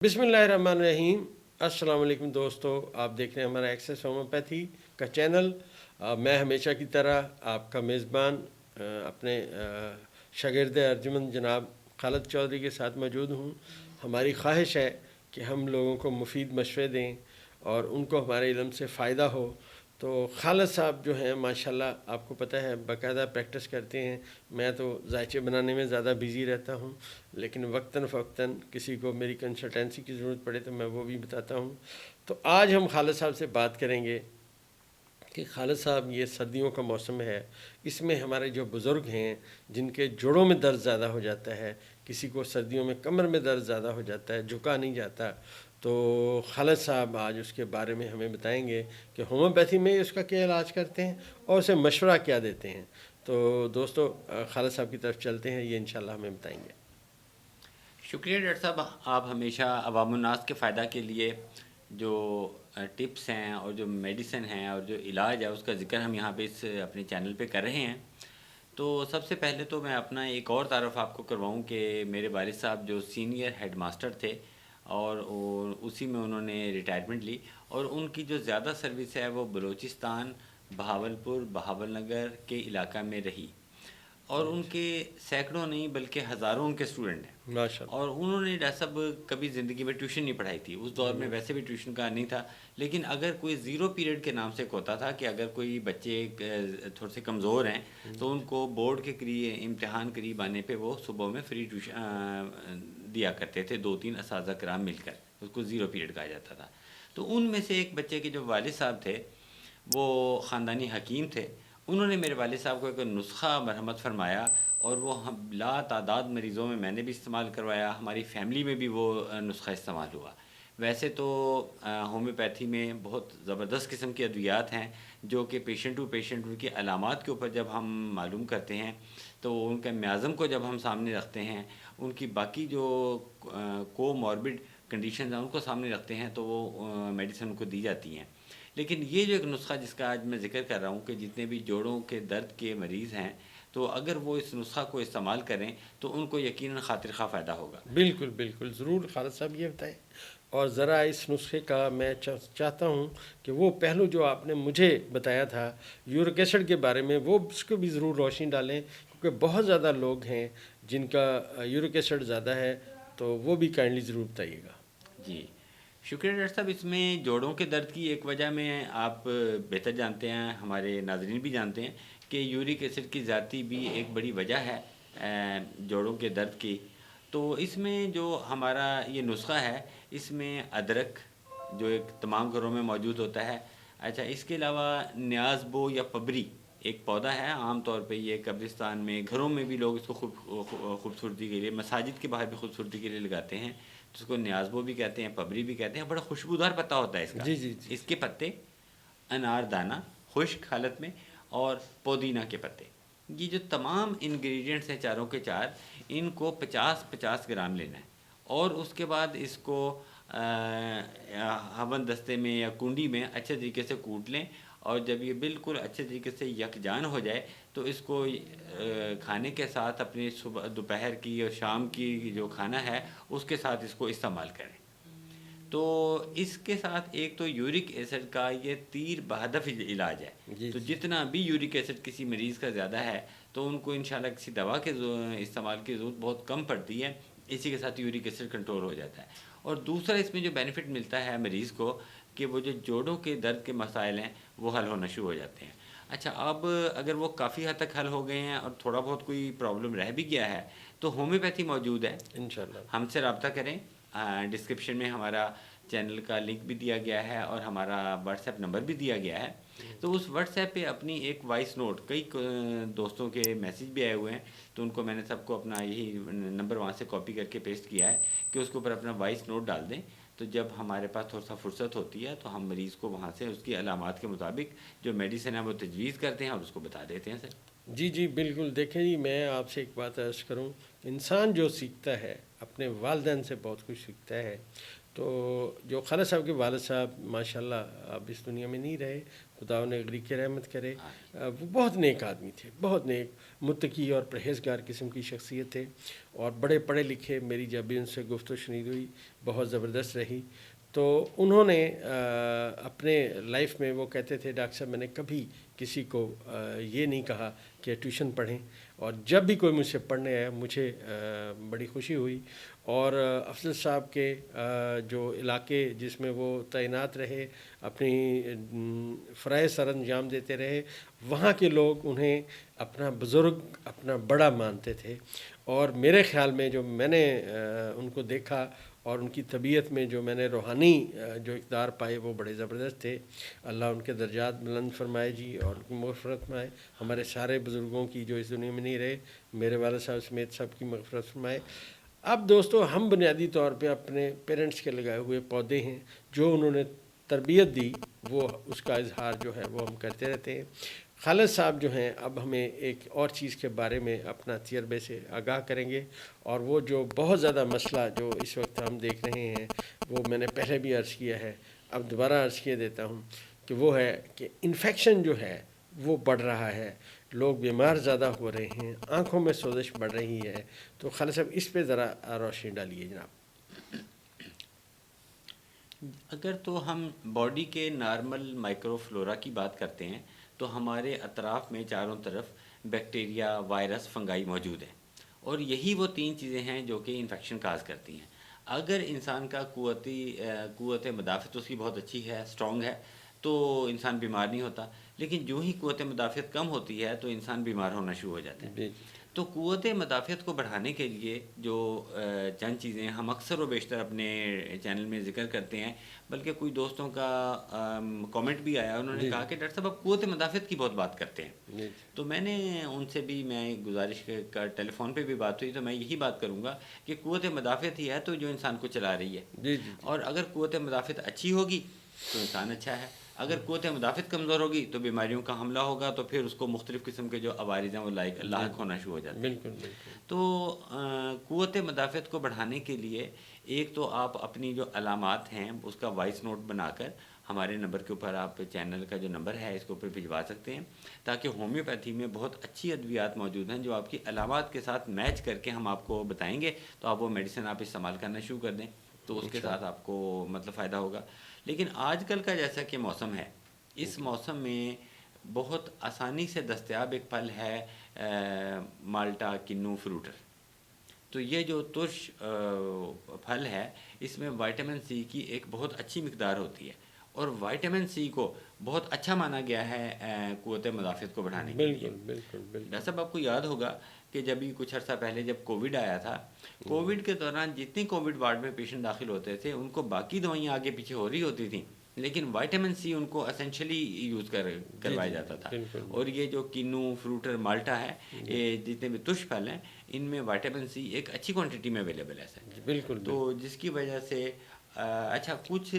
बिस्मिल्लाहिर्रहमानिर्रहीम। अस्सलाम वालेकुम दोस्तों, आप देख रहे हैं हमारा एक्सेस होम्योपैथी का चैनल। मैं हमेशा की तरह आपका मेज़बान अपने शागिर्द अर्जुमंद जनाब खालिद चौधरी के साथ मौजूद हूँ। हमारी ख्वाहिश है कि हम लोगों को मुफीद मशवरे दें और उनको हमारे इल्म से फ़ायदा हो। तो खालिद साहब जो हैं माशाल्लाह आपको पता है बाकायदा प्रैक्टिस करते हैं। मैं तो जायचे बनाने में ज़्यादा बिज़ी रहता हूँ, लेकिन वक्तन फ़वक्तन किसी को मेरी कंसल्टेंसी की ज़रूरत पड़े तो मैं वो भी बताता हूँ। तो आज हम खालिद साहब से बात करेंगे कि खालिद साहब, ये सर्दियों का मौसम है, इसमें हमारे जो बुज़ुर्ग हैं जिनके जोड़ों में दर्द ज़्यादा हो जाता है, किसी को सर्दियों में कमर में दर्द ज़्यादा हो जाता है, झुका नहीं जाता, तो खालिद साहब आज उसके बारे में हमें बताएंगे कि होम्योपैथी में उसका क्या इलाज करते हैं और उसे मशवरा क्या देते हैं। तो दोस्तों खालिद साहब की तरफ चलते हैं, ये इंशाल्लाह हमें बताएंगे। शुक्रिया डॉक्टर साहब, आप हमेशा अवामुन्नास के फ़ायदा के लिए जो टिप्स हैं और जो मेडिसिन हैं और जो इलाज है उसका ज़िक्र हम यहाँ पे इस अपने चैनल पे कर रहे हैं। तो सबसे पहले तो मैं अपना एक और तारफ़ आपको करवाऊँ कि मेरे वालिद साहब जो सीनियर हेड मास्टर थे और उसी में उन्होंने रिटायरमेंट ली, और उनकी जो ज़्यादा सर्विस है वो बलूचिस्तान, बहावलपुर, बहावलनगर के इलाका में रही, और उनके सैकड़ों नहीं बल्कि हज़ारों उनके स्टूडेंट हैं। माशाल्लाह। और उन्होंने डॉक्टर साहब कभी ज़िंदगी में ट्यूशन नहीं पढ़ाई थी, उस दौर में वैसे भी ट्यूशन का नहीं था, लेकिन अगर कोई ज़ीरो पीरियड के नाम से एक होता था कि अगर कोई बच्चे थोड़े से कमज़ोर हैं तो उनको बोर्ड के करीब इम्तहान करीब आने पे वो सुबह में फ्री ट्यूशन दिया करते थे, 2-3 असातिज़ा कराम मिलकर, उसको ज़ीरो पीरियड कहा जाता था। तो उनमें से एक बच्चे के जो वालिद साहब थे वो ख़ानदानी हकीम थे। उन्होंने मेरे वालिद साहब को एक नुस्ख़ा मरहमत फरमाया, और वो हम ला तादाद मरीज़ों में मैंने भी इस्तेमाल करवाया, हमारी फ़ैमिली में भी वो नुस्ख़ा इस्तेमाल हुआ। वैसे तो होम्योपैथी में बहुत ज़बरदस्त किस्म की अद्वियात हैं जो कि पेशेंट टू पेशेंट उनकी अलामात के ऊपर जब हम मालूम करते हैं तो उनके म्याज़म को जब हम सामने रखते हैं, उनकी बाकी जो कोमॉर्बिड कंडीशंस हैं उनको सामने रखते हैं, तो वो मेडिसिन उनको दी जाती हैं। लेकिन ये जो एक नुस्ख़ा जिसका आज मैं ज़िक्र कर रहा हूँ कि जितने भी जोड़ों के दर्द के मरीज़ हैं, तो अगर वो इस नुस्ख़ा को इस्तेमाल करें तो उनको यकीनन खातिर खा फ़ायदा होगा। बिल्कुल बिल्कुल, ज़रूर खालिद साहब ये बताएं। और ज़रा इस नुस्खे का मैं चाहता हूँ कि वो पहलू जो आपने मुझे बताया था यूरिक एसिड के बारे में, वो उसको भी ज़रूर रोशनी डालें, क्योंकि बहुत ज़्यादा लोग हैं जिनका यूरिक एसिड ज़्यादा है, तो वो भी काइंडली ज़रूर बताइएगा। जी, शुक्रिया डॉक्टर साहब। इसमें जोड़ों के दर्द की एक वजह में आप बेहतर जानते हैं, हमारे नाज़रीन भी जानते हैं कि यूरिक एसिड की ज़्यादती भी एक बड़ी वजह है जोड़ों के दर्द की। तो इसमें जो हमारा ये नुस्ख़ा है, इसमें अदरक जो एक तमाम घरों में मौजूद होता है। अच्छा, इसके अलावा न्याज़बो या पबरी एक पौधा है, आम तौर पे ये कब्रिस्तान में, घरों में भी लोग इसको खूबसूरती के लिए, मसाजिद के बाहर भी खूबसूरती के लिए लगाते हैं, जिसको न्याज़बो भी कहते हैं, पबरी भी कहते हैं। बड़ा खुशबूदार पत्ता होता है इसका। जी जी जी। इसके पत्ते, अनारदाना खुश्क हालत में, और पुदीना के पत्ते, ये जो तमाम इंग्रेडिएंट्स हैं चारों के चार, इनको 50-50 ग्राम लेना है, और उसके बाद इसको हवन दस्ते में या कुंडी में अच्छे तरीके से कूट लें, और जब ये बिल्कुल अच्छे तरीके से यकजान हो जाए तो इसको खाने के साथ, अपने सुबह दोपहर की और शाम की जो खाना है उसके साथ इसको इस्तेमाल करें। तो इसके साथ एक तो यूरिक एसिड का ये तीर बहदफ इलाज है। जी तो जी। जितना भी यूरिक एसिड किसी मरीज़ का ज़्यादा है तो उनको इंशाल्लाह किसी दवा के इस्तेमाल की ज़रूरत बहुत कम पड़ती है, इसी के साथ यूरिक एसिड कंट्रोल हो जाता है। और दूसरा इसमें जो बेनिफिट मिलता है मरीज़ को कि वो जो जोड़ों के दर्द के मसाइल हैं वो हल होना शुरू हो जाते हैं। अच्छा, अब अगर वो काफ़ी हद तक हल हो गए हैं और थोड़ा बहुत कोई प्रॉब्लम रह भी गया है तो होम्योपैथी मौजूद है, इंशाल्लाह। हमसे रब्ता करें। डिस्क्रिप्शन में हमारा चैनल का लिंक भी दिया गया है और हमारा व्हाट्सएप नंबर भी दिया गया है। तो उस व्हाट्सएप पे अपनी एक वॉइस नोट, कई दोस्तों के मैसेज भी आए हुए हैं, तो उनको मैंने सबको अपना यही नंबर वहाँ से कॉपी करके पेस्ट किया है कि उसके ऊपर अपना वॉइस नोट डाल दें। तो जब हमारे पास थोड़ा सा फुर्सत होती है तो हम मरीज़ को वहाँ से उसकी अलामात के मुताबिक जो मेडिसिन है वो तजवीज़ करते हैं और उसको बता देते हैं। सर जी जी बिल्कुल। देखें जी, मैं आपसे एक बात अर्ज़ करूं, इंसान जो सीखता है अपने वालिदैन से बहुत कुछ सीखता है। تو جو خالد صاحب کے والد صاحب ماشاءاللہ اب اس دنیا میں نہیں رہے، خدا انہیں اگری کی رحمت کرے، وہ بہت نیک آدمی تھے، بہت نیک، متقی اور پرہیزگار قسم کی شخصیت تھے، اور بڑے پڑھے لکھے. میری جب بھی ان سے گفت و شنید ہوئی بہت زبردست رہی. تو انہوں نے اپنے لائف میں وہ کہتے تھے ڈاکٹر صاحب میں نے کبھی کسی کو یہ نہیں کہا کہ ٹیوشن پڑھیں، اور جب بھی کوئی مجھ سے پڑھنے آیا مجھے بڑی خوشی ہوئی. اور افضل صاحب کے جو علاقے جس میں وہ تعینات رہے، اپنی فرائض سر انجام دیتے رہے، وہاں کے لوگ انہیں اپنا بزرگ، اپنا بڑا مانتے تھے. اور میرے خیال میں جو میں نے ان کو دیکھا اور ان کی طبیعت میں جو میں نے روحانی جو اقدار پائے وہ بڑے زبردست تھے. اللہ ان کے درجات بلند فرمائے جی، اور ان کی مغفرت فرمائے. ہمارے سارے بزرگوں کی جو اس دنیا میں نہیں رہے، میرے والد صاحب سمیت سب کی مغفرت فرمائے. اب دوستو، ہم بنیادی طور پہ اپنے پیرنٹس کے لگائے ہوئے پودے ہیں، جو انہوں نے تربیت دی وہ اس کا اظہار جو ہے وہ ہم کرتے رہتے ہیں. خالد صاحب جو ہیں اب ہمیں ایک اور چیز کے بارے میں اپنا تجربے سے آگاہ کریں گے، اور وہ جو بہت زیادہ مسئلہ جو اس وقت ہم دیکھ رہے ہیں وہ میں نے پہلے بھی عرض کیا ہے، اب دوبارہ عرض کیے دیتا ہوں کہ وہ ہے کہ انفیکشن جو ہے وہ بڑھ رہا ہے، لوگ بیمار زیادہ ہو رہے ہیں، آنکھوں میں سوزش بڑھ رہی ہے. تو خالد صاحب اس پہ ذرا روشنی ڈالیے جناب. اگر تو ہم باڈی کے نارمل مائکرو فلورا کی بات کرتے ہیں تو ہمارے اطراف میں چاروں طرف بیکٹیریا، وائرس، فنگائی موجود ہیں، اور یہی وہ 3 چیزیں ہیں جو کہ انفیکشن کاز کرتی ہیں. اگر انسان کا قوت مدافعت اس کی بہت اچھی ہے، اسٹرانگ ہے، تو انسان بیمار نہیں ہوتا. لیکن جو ہی قوت مدافعت کم ہوتی ہے تو انسان بیمار ہونا شروع ہو جاتا ہے. جی تو قوت مدافعت کو بڑھانے کے لیے جو چند چیزیں ہم اکثر و بیشتر اپنے چینل میں ذکر کرتے ہیں، بلکہ کوئی دوستوں کا کامنٹ بھی آیا، انہوں نے جی کہا کہ ڈاکٹر صاحب آپ قوت مدافعت کی بہت بات کرتے ہیں. جی تو میں نے ان سے بھی میں گزارش کا ٹیلی فون پہ بھی بات ہوئی، تو میں یہی بات کروں گا کہ قوت مدافعت ہی ہے تو جو انسان کو چلا رہی ہے. جی جی اور اگر قوت مدافعت اچھی ہوگی تو انسان اچھا ہے، اگر قوت مدافعت کمزور ہوگی تو بیماریوں کا حملہ ہوگا، تو پھر اس کو مختلف قسم کے جو عوارض ہیں وہ لاحق ہونا شروع ہو جاتے ہیں. بالکل بالکل. تو قوت مدافعت کو بڑھانے کے لیے ایک تو آپ اپنی جو علامات ہیں اس کا وائس نوٹ بنا کر ہمارے نمبر کے اوپر، آپ چینل کا جو نمبر ہے اس کے اوپر بھجوا سکتے ہیں، تاکہ ہومیوپیتھی میں بہت اچھی ادویات موجود ہیں جو آپ کی علامات کے ساتھ میچ کر کے ہم آپ کو بتائیں گے، تو آپ وہ میڈیسن آپ استعمال کرنا شروع کر دیں، تو اس کے ساتھ آپ کو مطلب فائدہ ہوگا. لیکن آج کل کا جیسا کہ موسم ہے، اس موسم میں بہت آسانی سے دستیاب ایک پھل ہے مالٹا کنو فروٹر. تو یہ جو ترش پھل ہے اس میں وائٹامن سی کی ایک بہت اچھی مقدار ہوتی ہے، اور وائٹامن سی کو بہت اچھا مانا گیا ہے قوت مدافعت کو بڑھانے کے لیے. بالکل بالکل بالکل. ڈاکٹر صاحب آپ کو یاد ہوگا کہ جب ہی کچھ عرصہ پہلے جب کووڈ آیا تھا، کووڈ کے دوران جتنی کووڈ وارڈ میں پیشنٹ داخل ہوتے تھے ان کو باقی دوائیاں آگے پیچھے ہو رہی ہوتی تھیں، لیکن وائٹامن سی ان کو اسینشلی یوز کروایا جاتا تھا. بالکل. اور یہ جو کینو فروٹر مالٹا ہے، یہ جتنے بھی ترش پھل ہیں ان میں وائٹامن سی ایک اچھی کوانٹٹی میں اویلیبل ہے سر. بالکل تو جس کی وجہ سے اچھا کچھ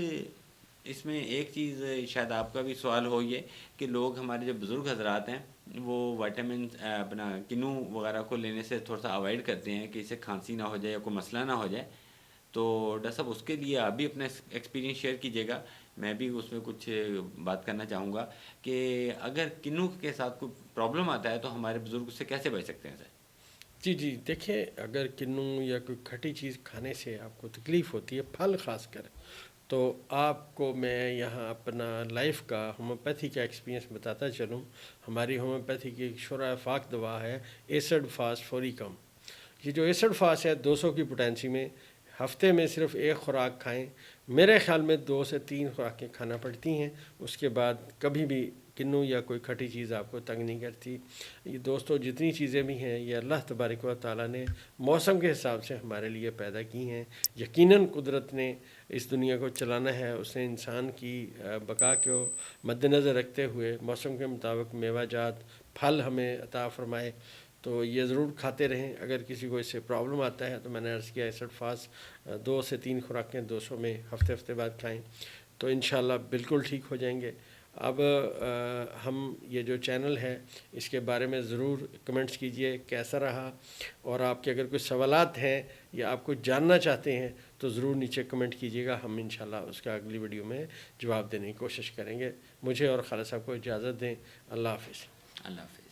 اس میں ایک چیز شاید آپ کا بھی سوال ہو یہ کہ لوگ ہمارے جو بزرگ حضرات ہیں وہ وائٹامن اپنا کنو وغیرہ کو لینے سے تھوڑا سا اوائڈ کرتے ہیں کہ اسے کھانسی نہ ہو جائے یا کوئی مسئلہ نہ ہو جائے. تو ڈاکٹر صاحب اس کے لیے آپ بھی اپنا ایکسپیرینس شیئر کیجیے گا، میں بھی اس میں کچھ بات کرنا چاہوں گا کہ اگر کنو کے ساتھ کوئی پرابلم آتا ہے تو ہمارے بزرگ اس سے کیسے بچ سکتے ہیں سر؟ جی جی دیکھیں، اگر کنو یا کوئی کھٹی چیز کھانے سے آپ کو تکلیف ہوتی ہے، پھل خاص کر، تو آپ کو میں یہاں اپنا لائف کا ہومیوپیتھی کا ایکسپیرینس بتاتا چلوں. ہماری ہومیوپیتھی کی ایک شرح فاق دوا ہے ایسڈ فاس فوریکم. یہ جو ایسڈ فاس ہے 200 کی پوٹینسی میں، ہفتے میں صرف 1 خوراک کھائیں. میرے خیال میں 2 سے 3 خوراکیں کھانا پڑتی ہیں، اس کے بعد کبھی بھی کنو یا کوئی کھٹی چیز آپ کو تنگ نہیں کرتی. یہ دوستو جتنی چیزیں بھی ہیں یہ اللہ تبارک و تعالیٰ نے موسم کے حساب سے ہمارے لیے پیدا کی ہیں. یقیناً قدرت نے اس دنیا کو چلانا ہے، اس نے انسان کی بقا کو مد نظر رکھتے ہوئے موسم کے مطابق میوہ جات پھل ہمیں عطا فرمائے. تو یہ ضرور کھاتے رہیں. اگر کسی کو اس سے پرابلم آتا ہے تو میں نے عرض کیا ایسڈ فاس 2 سے 3 خوراکیں 200 میں ہفتے بعد کھائیں تو انشاءاللہ بالکل ٹھیک ہو جائیں گے. اب ہم یہ جو چینل ہے اس کے بارے میں ضرور کمنٹس کیجئے کیسا رہا، اور آپ کے اگر کوئی سوالات ہیں یا آپ کچھ جاننا چاہتے ہیں تو ضرور نیچے کمنٹ کیجئے گا، ہم انشاءاللہ اس کا اگلی ویڈیو میں جواب دینے کی کوشش کریں گے۔ مجھے اور خالد صاحب کو اجازت دیں، اللہ حافظ۔ اللہ حافظ۔